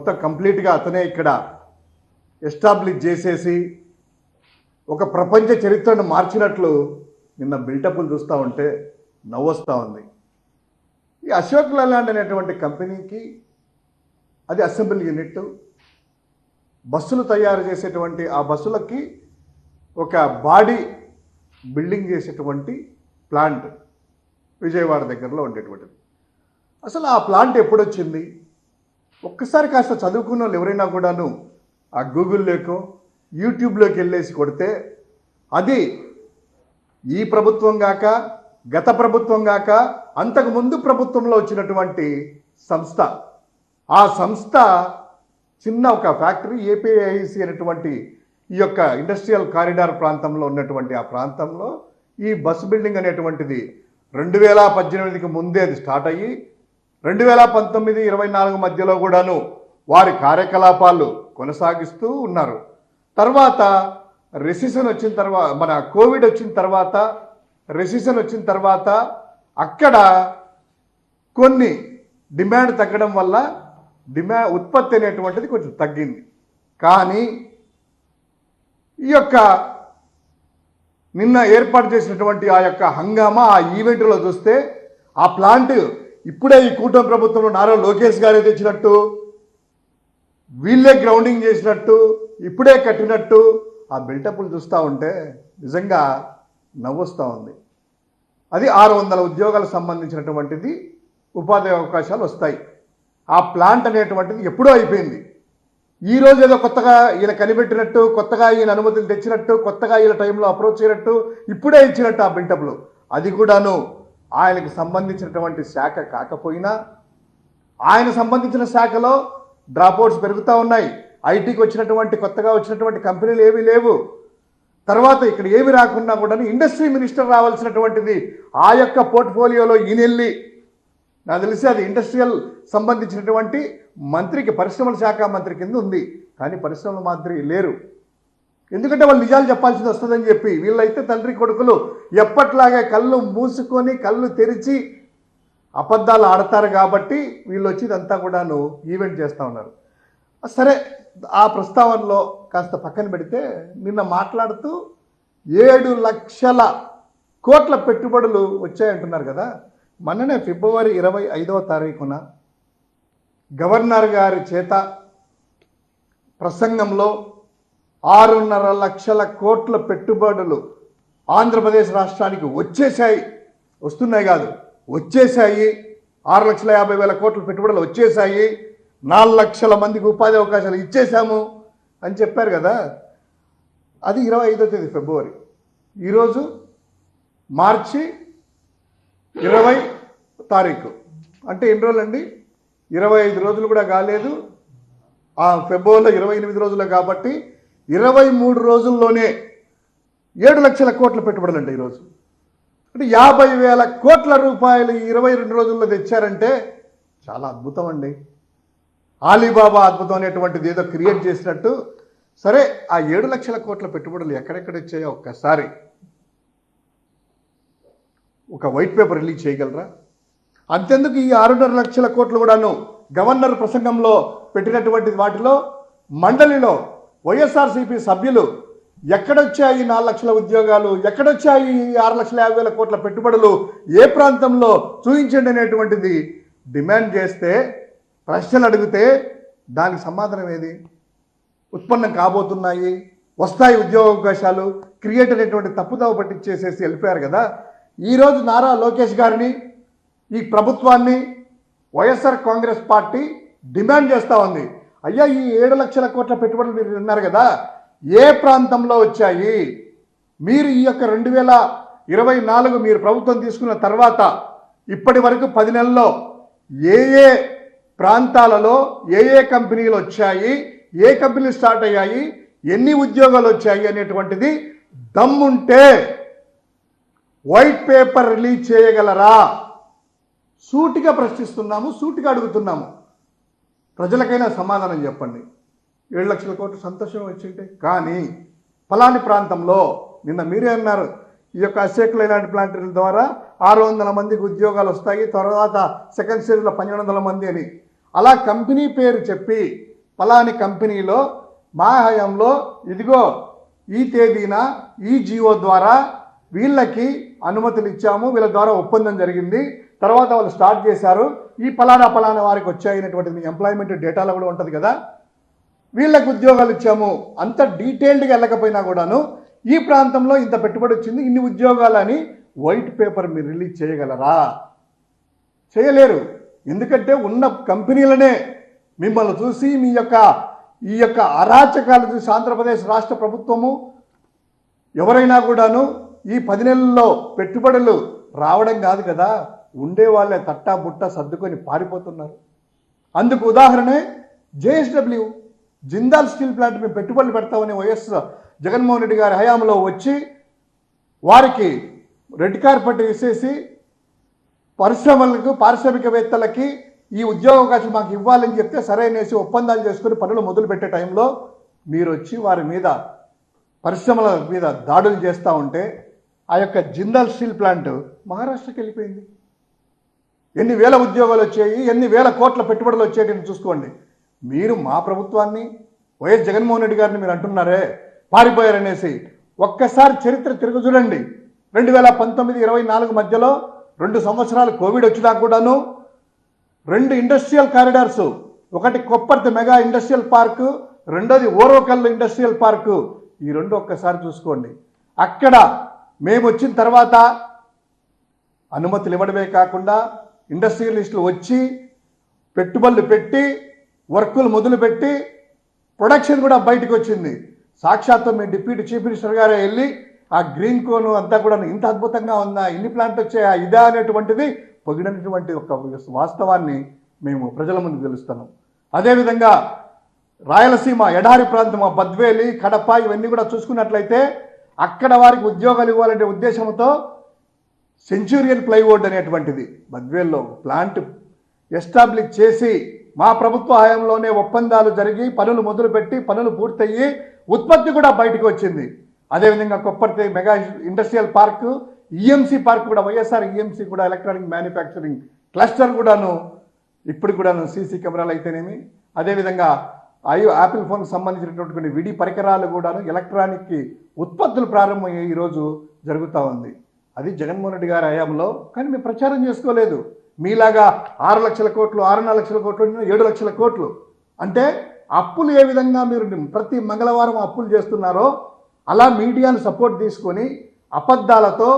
మొత్తం కంప్లీట్గా అతనే ఇక్కడ ఎస్టాబ్లిష్ చేసేసి ఒక ప్రపంచ చరిత్రను మార్చినట్లు నిన్న బిల్టప్లు చూస్తూ ఉంటే నవ్వొస్తూ ఉంది. ఈ అశోక్ లేలాండ్ అనేటువంటి కంపెనీకి అది అసెంబ్లీ యూనిట్, బస్సులు తయారు చేసేటువంటి ఆ బస్సులకి ఒక బాడీ బిల్డింగ్ చేసేటువంటి ప్లాంట్ విజయవాడ దగ్గరలో ఉండేటువంటిది. అసలు ఆ ప్లాంట్ ఎప్పుడొచ్చింది? ఒక్కసారి కాస్త చదువుకున్న వాళ్ళు ఎవరైనా కూడాను ఆ గూగుల్లోకో యూట్యూబ్లోకి వెళ్ళేసి కొడితే అది ఈ ప్రభుత్వం కాక గత ప్రభుత్వం కాక అంతకుముందు ప్రభుత్వంలో వచ్చినటువంటి సంస్థ. ఆ సంస్థ చిన్న ఒక ఫ్యాక్టరీ ఏపీఐసి అనేటువంటి ఈ యొక్క ఇండస్ట్రియల్ కారిడార్ ప్రాంతంలో ఉన్నటువంటి ఆ ప్రాంతంలో ఈ బస్ బిల్డింగ్ అనేటువంటిది 2018కి ముందే అది స్టార్ట్ అయ్యి 2019-24 మధ్యలో కూడాను వారి కార్యకలాపాలు కొనసాగిస్తూ ఉన్నారు. తర్వాత రెసిషన్ వచ్చిన తర్వాత, మన కోవిడ్ వచ్చిన తర్వాత, రెసిషన్ వచ్చిన తర్వాత అక్కడ కొన్ని డిమాండ్ తగ్గడం వల్ల ఉత్పత్తి అనేటువంటిది కొంచెం తగ్గింది. కానీ ఈ యొక్క నిన్న ఏర్పాటు చేసినటువంటి ఆ యొక్క హంగామా, ఆ ఈవెంట్లో చూస్తే ఆ ప్లాంట్ ఇప్పుడే ఈ కూటమి ప్రభుత్వంలో నారా లోకేష్ గారే తెచ్చినట్టు, వీళ్ళే గ్రౌండింగ్ చేసినట్టు, ఇప్పుడే కట్టినట్టు ఆ బిల్టప్లు చూస్తూ ఉంటే నిజంగా నవ్వొస్తూ ఉంది. అది 600 ఉద్యోగాలకు సంబంధించినటువంటిది, ఉపాధి అవకాశాలు వస్తాయి. ఆ ప్లాంట్ అనేటువంటిది ఎప్పుడో అయిపోయింది. ఈరోజు ఏదో కొత్తగా ఈయన కనిపెట్టినట్టు, కొత్తగా ఈయన అనుమతులు తెచ్చినట్టు, కొత్తగా ఈయన టైంలో అప్రోచ్ చేయనట్టు ఇప్పుడే ఇచ్చినట్టు ఆ బిల్టప్లు. అది కూడాను ఆయనకు సంబంధించినటువంటి శాఖ కాకపోయినా ఆయన సంబంధించిన శాఖలో డ్రాప్అవుట్స్ పెరుగుతూ ఉన్నాయి. ఐటీకి వచ్చినటువంటి కొత్తగా వచ్చినటువంటి కంపెనీలు ఏమీ లేవు. తర్వాత ఇక్కడ ఏమి రాకున్నా కూడా ఇండస్ట్రీ మినిస్టర్ రావాల్సినటువంటిది ఆ యొక్క పోర్ట్ఫోలియోలో ఈయనెళ్ళి, నాకు తెలిసి అది ఇండస్ట్రియల్ సంబంధించినటువంటి మంత్రికి, పరిశ్రమల శాఖ మంత్రి కింద ఉంది. కానీ పరిశ్రమల మంత్రి లేరు. ఎందుకంటే వాళ్ళు నిజాలు చెప్పాల్సింది వస్తుందని చెప్పి, వీళ్ళైతే తండ్రి కొడుకులు ఎప్పట్లాగే కళ్ళు మూసుకొని కళ్ళు తెరిచి అబద్ధాలు ఆడతారు కాబట్టి వీళ్ళు వచ్చి ఇదంతా కూడాను ఈవెంట్ చేస్తూ ఉన్నారు. సరే, ఆ ప్రస్తావనలో కాస్త పక్కన పెడితే నిన్న మాట్లాడుతూ 7 లక్షల కోట్ల పెట్టుబడులు వచ్చాయంటున్నారు కదా. మొన్ననే ఫిబ్రవరి 25వ తారీఖున గవర్నర్ గారి చేత ప్రసంగంలో 6.5 లక్షల కోట్ల పెట్టుబడులు ఆంధ్రప్రదేశ్ రాష్ట్రానికి వచ్చేసాయి, వస్తున్నాయి కాదు వచ్చేసాయి, 6,50,000 కోట్ల పెట్టుబడులు వచ్చేసాయి, 4 లక్షల మందికి ఉపాధి అవకాశాలు ఇచ్చేశాము అని చెప్పారు కదా. అది 25వ తేదీ ఫిబ్రవరి. ఈరోజు మార్చి 20 తారీఖు, అంటే ఎన్ని రోజులండి? 25 రోజులు కూడా కాలేదు. ఆ ఫిబ్రవరిలో 28 రోజులు కాబట్టి 23 రోజుల్లోనే 7 లక్షల కోట్ల పెట్టుబడులు అండి ఈరోజు. అంటే 50,000 కోట్ల రూపాయలు 22 రోజుల్లో తెచ్చారంటే చాలా అద్భుతం అండి. ఆలీబాబా అద్భుతం అనేటువంటిది ఏదో క్రియేట్ చేసినట్టు. సరే, ఆ 7 లక్షల కోట్ల పెట్టుబడులు ఎక్కడెక్కడ వచ్చాయో ఒక్కసారి ఒక వైట్ పేపర్ రిలీజ్ చేయగలరా? అంతెందుకు ఈ 6.5 లక్షల కోట్లు కూడాను గవర్నర్ ప్రసంగంలో పెట్టినటువంటి వాటిలో మండలిలో వైఎస్ఆర్సీపీ సభ్యులు ఎక్కడొచ్చాయి 4 లక్షల ఉద్యోగాలు, ఎక్కడొచ్చాయి 6,50,000 కోట్ల పెట్టుబడులు, ఏ ప్రాంతంలో చూపించండి అనేటువంటిది డిమాండ్ చేస్తే, ప్రశ్నలు అడిగితే దానికి సమాధానం ఏది? ఉత్పన్నం కాబోతున్నాయి, వస్తాయి ఉద్యోగ అవకాశాలు, క్రియేట్ అనేటువంటి తప్పుదవ పట్టించేసేసి వెళ్ళిపోయారు కదా. ఈరోజు నారా లోకేష్ గారిని, ఈ ప్రభుత్వాన్ని వైఎస్ఆర్ కాంగ్రెస్ పార్టీ డిమాండ్ చేస్తూ ఉంది. అయ్యా, ఈ 7 లక్షల కోట్ల పెట్టుబడులు మీరు విన్నారు కదా, ఏ ప్రాంతంలో వచ్చాయి? మీరు ఈ యొక్క 2024 మీరు ప్రభుత్వం తీసుకున్న తర్వాత ఇప్పటి వరకు 10 నెలల్లో ఏ ఏ ప్రాంతాలలో ఏ ఏ కంపెనీలు వచ్చాయి, ఏ కంపెనీలు స్టార్ట్ అయ్యాయి, ఎన్ని ఉద్యోగాలు వచ్చాయి అనేటువంటిది దమ్ముంటే వైట్ పేపర్ రిలీజ్ చేయగలరా? సూటిగా ప్రశ్నిస్తున్నాము, సూటిగా అడుగుతున్నాము. ప్రజలకైనా సమాధానం చెప్పండి. 7 లక్షల కోట్లు సంతోషం వచ్చింటే, కానీ ఫలాని ప్రాంతంలో నిన్న మీరే అన్నారు, ఈ యొక్క అశోక్ లేలాండ్ ప్లాంట్ ద్వారా 600 మందికి ఉద్యోగాలు వస్తాయి, తర్వాత సెకండ్ స్టేజ్లో 1,500 మంది అని. అలా కంపెనీ పేరు చెప్పి పలాని కంపెనీలో మా హయాంలో ఇదిగో ఈ తేదీన ఈ జియో ద్వారా వీళ్ళకి అనుమతులు ఇచ్చాము, వీళ్ళ ద్వారా ఒప్పందం జరిగింది, తర్వాత వాళ్ళు స్టార్ట్ చేశారు, ఈ పలానా వారికి వచ్చాయినటువంటిది ఎంప్లాయ్మెంట్ డేటాలో కూడా ఉంటుంది కదా, వీళ్ళకి ఉద్యోగాలు ఇచ్చాము. అంత డీటెయిల్డ్గా వెళ్ళకపోయినా కూడాను ఈ ప్రాంతంలో ఇంత పెట్టుబడి వచ్చింది, ఇన్ని ఉద్యోగాలని వైట్ పేపర్ మీరు రిలీజ్ చేయగలరా? చేయలేరు. ఎందుకంటే ఉన్న కంపెనీలనే మిమ్మల్ని చూసి ఈ యొక్క అరాచకాలు చూసి ఆంధ్రప్రదేశ్ రాష్ట్ర ప్రభుత్వము ఎవరైనా కూడాను ఈ 10 నెలల్లో పెట్టుబడులు రావడం కాదు కదా, ఉండే వాళ్ళే తట్టా బుట్ట సర్దుకొని పారిపోతున్నారు. అందుకు ఉదాహరణే JSW జిందాల్ స్టీల్ ప్లాంట్ మేము పెట్టుబడులు పెడతామని వైఎస్ జగన్మోహన్ రెడ్డి గారి హయాంలో వచ్చి వారికి రెడ్ కార్పెట్ వేసేసి పరిశ్రమలకు పారిశ్రామికవేత్తలకి ఈ ఉద్యోగ అవకాశం మాకు ఇవ్వాలని చెప్తే సరైనసి ఒప్పందాలు చేసుకుని పనులు మొదలుపెట్టే టైంలో మీరు వచ్చి వారి మీద పరిశ్రమల మీద దాడులు చేస్తూ ఉంటే ఆ యొక్క జిందాల్ స్టీల్ ప్లాంట్ మహారాష్ట్రకి వెళ్ళిపోయింది. ఎన్ని వేల ఉద్యోగాలు వచ్చాయి, ఎన్ని వేల కోట్ల పెట్టుబడులు వచ్చాయని చూసుకోండి. మీరు మా ప్రభుత్వాన్ని వైఎస్ జగన్మోహన్ రెడ్డి గారిని మీరు అంటున్నారే పారిపోయారనేసి, ఒక్కసారి చరిత్ర తిరుగు చూడండి. 2019-24 మధ్యలో 2 సంవత్సరాలు కోవిడ్ వచ్చినా కూడాను 2 ఇండస్ట్రియల్ కారిడార్స్, ఒకటి కొప్పర్తి మెగా ఇండస్ట్రియల్ పార్కు, రెండోది ఓరోకల్లు ఇండస్ట్రియల్ పార్కు, ఈ 2 ఒక్కసారి చూసుకోండి. అక్కడ మేము వచ్చిన తర్వాత అనుమతులు ఇవ్వడమే కాకుండా ఇండస్ట్రియలిస్టులు వచ్చి పెట్టుబడులు పెట్టి వర్కులు మొదలుపెట్టి ప్రొడక్షన్ కూడా బయటకు వచ్చింది. సాక్షాత్తు మీ డిప్యూటీ చీఫ్ మినిస్టర్ గారే వెళ్ళి ఆ గ్రీన్ కోన్ అంతా కూడా ఇంత అద్భుతంగా ఉందా, ఇన్ని ప్లాంట్ వచ్చాయా, ఇదా అనేటువంటిది పొగిడినటువంటి ఒక వాస్తవాన్ని మేము ప్రజల ముందు తెలుస్తున్నాం. అదేవిధంగా రాయలసీమ ఎడారి ప్రాంతం బద్వేలి, కడప ఇవన్నీ కూడా చూసుకున్నట్లయితే అక్కడ వారికి ఉద్యోగాలు ఇవ్వాలనే ఉద్దేశంతో సెంచూరియన్ ప్లైవుడ్ అనేటువంటిది బద్వేల్లో ప్లాంట్ ఎస్టాబ్లిష్ చేసి మా ప్రభుత్వ హయాంలోనే ఒప్పందాలు జరిగి పనులు మొదలుపెట్టి పనులు పూర్తయ్యి ఉత్పత్తి కూడా బయటకు వచ్చింది. అదేవిధంగా Kopparthi mega industrial park, EMC park కూడా వైఎస్ఆర్ ఈఎంసీ కూడా ఎలక్ట్రానిక్ మ్యానుఫ్యాక్చరింగ్ క్లస్టర్ కూడాను ఇప్పుడు కూడాను సీసీ కెమెరాలు అయితేనేమి, అదేవిధంగా యాపిల్ ఫోన్కి సంబంధించినటువంటి కొన్ని విడి పరికరాలు కూడాను ఎలక్ట్రానిక్ ఉత్పత్తులు ప్రారంభమయ్యే ఈరోజు జరుగుతూ ఉంది. అది జగన్మోహన్ రెడ్డి గారి హయాంలో. కానీ మేము ప్రచారం చేసుకోలేదు. మీలాగా 6 లక్షల కోట్లు, 6.5 లక్షల కోట్లు, 7 లక్షల కోట్లు అంటే అప్పులు ఏ విధంగా మీరు ప్రతి మంగళవారం అప్పులు చేస్తున్నారో అలా మీడియాను సపోర్ట్ తీసుకొని అబద్ధాలతో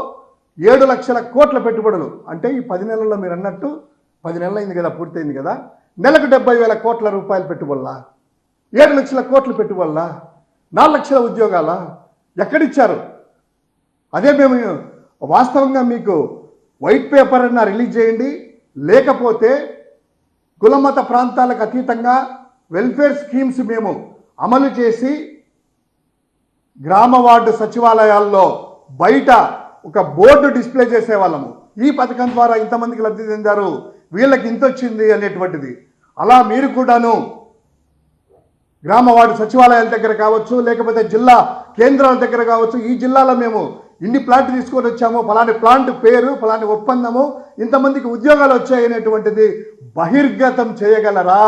7 లక్షల కోట్ల పెట్టుబడులు అంటే ఈ 10 నెలల్లో మీరు అన్నట్టు 10 నెలలు అయింది కదా, పూర్తయింది కదా, నెలకు 70,000 కోట్ల రూపాయలు పెట్టుబడులా, 7 లక్షల కోట్లు పెట్టుబడులా, 4 లక్షల ఉద్యోగాల ఎక్కడిచ్చారు? అదే మేము వాస్తవంగా మీకు వైట్ పేపర్ అన్న రిలీజ్ చేయండి, లేకపోతే కులమత ప్రాంతాలకు అతీతంగా వెల్ఫేర్ స్కీమ్స్ మేము అమలు చేసి గ్రామ వార్డు సచివాలయాల్లో బయట ఒక బోర్డు డిస్ప్లే చేసేవాళ్ళము. ఈ పథకం ద్వారా ఇంతమందికి లబ్ధి చెందారు, వీళ్ళకి ఇంత వచ్చింది అనేటువంటిది. అలా మీరు కూడాను గ్రామ వార్డు సచివాలయాల దగ్గర కావచ్చు, లేకపోతే జిల్లా కేంద్రాల దగ్గర కావచ్చు, ఈ జిల్లాలో మేము ఇన్ని ప్లాంట్ తీసుకొని వచ్చాము, ఫలాని ప్లాంట్ పేరు, ఫలాని ఒప్పందము, ఇంతమందికి ఉద్యోగాలు వచ్చాయనేటువంటిది బహిర్గతం చేయగలరా?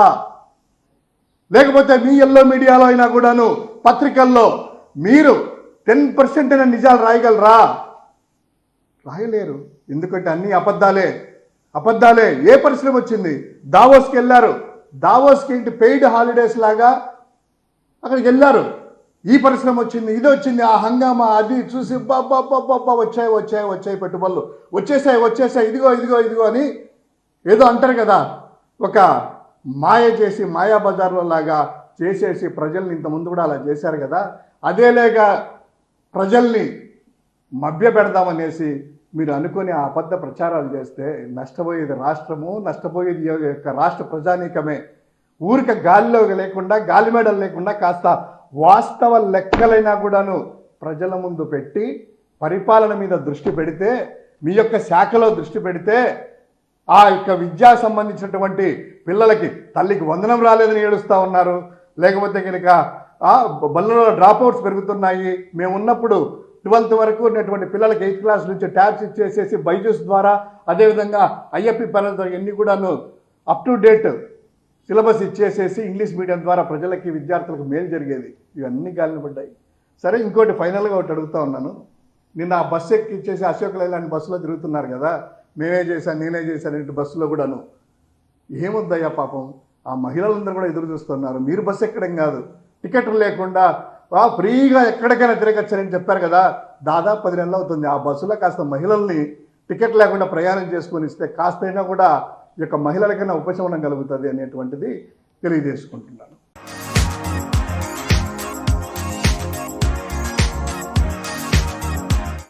లేకపోతే మీ ఎల్లో మీడియాలో అయినా కూడాను పత్రికల్లో మీరు 10% అయిన నిజాలు రాయగలరా? రాయలేరు. ఎందుకంటే అన్ని అబద్ధాలే. ఏ పరిశ్రమ వచ్చింది? దావోస్కి వెళ్ళారు. దావోస్కి ఏంటి పెయిడ్ హాలిడేస్ లాగా అక్కడికి వెళ్ళారు. ఈ పరిశ్రమ వచ్చింది, ఇది వచ్చింది, ఆ హంగామా అది చూసి బాబా వచ్చాయి పెట్టుబడులు వచ్చేసాయి ఇదిగో అని ఏదో అంటారు కదా, ఒక మాయ చేసి మాయాబజార్లో లాగా చేసేసి ప్రజల్ని ఇంతకుముందు కూడా అలా చేశారు కదా, అదేలేగా ప్రజల్ని మభ్య పెడదామనేసి మీరు అనుకుని ఆ అబద్ధ ప్రచారాలు చేస్తే నష్టపోయేది రాష్ట్రము, నష్టపోయేది యొక్క రాష్ట్ర ప్రజానీకమే. ఊరిక గాలిలో లేకుండా, గాలిమేడలు లేకుండా కాస్త వాస్తవ లెక్కలైనా కూడాను ప్రజల ముందు పెట్టి పరిపాలన మీద దృష్టి పెడితే, మీ యొక్క శాఖలో దృష్టి పెడితే, ఆ యొక్క విద్యా సంబంధించినటువంటి పిల్లలకి తల్లికి వందనం రాలేదని ఏడుస్తూ ఉన్నారు, లేకపోతే కనుక బళ్ళలో డ్రాప్అవుట్స్ పెరుగుతున్నాయి, మేము ఉన్నప్పుడు 12th వరకు ఉన్నటువంటి పిల్లలకి 8th క్లాస్ నుంచి ట్యాబ్స్ ఇచ్చేసేసి బైజూస్ ద్వారా, అదేవిధంగా ఐఎఫ్పి ప్యానల్ ద్వారా ఎన్ని కూడాను అప్ టు డేట్ సిలబస్ ఇచ్చేసేసి ఇంగ్లీష్ మీడియం ద్వారా ప్రజలకి విద్యార్థులకు మేలు జరిగేది. ఇవన్నీ గాలిన పడ్డాయి. సరే, ఇంకోటి ఫైనల్గా ఒకటి అడుగుతా ఉన్నాను. నిన్న ఆ బస్సు ఎక్కిచ్చేసి అశోక్ లైలాండ్ బస్సులో తిరుగుతున్నారు కదా, నేనే చేశాను ఇంటి బస్సులో కూడాను. ఏముందయ్యా పాపం, ఆ మహిళలందరూ కూడా ఎదురు చూస్తున్నారు. మీరు బస్సు ఎక్కడం కాదు, టికెట్లు లేకుండా ఫ్రీగా ఎక్కడికైనా తిరగచ్చని చెప్పారు కదా, దాదాపు 10 నెలలు అవుతుంది. ఆ బస్సులో కాస్త మహిళల్ని టికెట్ లేకుండా ప్రయాణం చేసుకొని ఇస్తే కాస్తైనా కూడా ఈ యొక్క మహిళలకైనా ఉపశమనం కలుగుతుంది అనేటువంటిది తెలియజేసుకుంటున్నాను.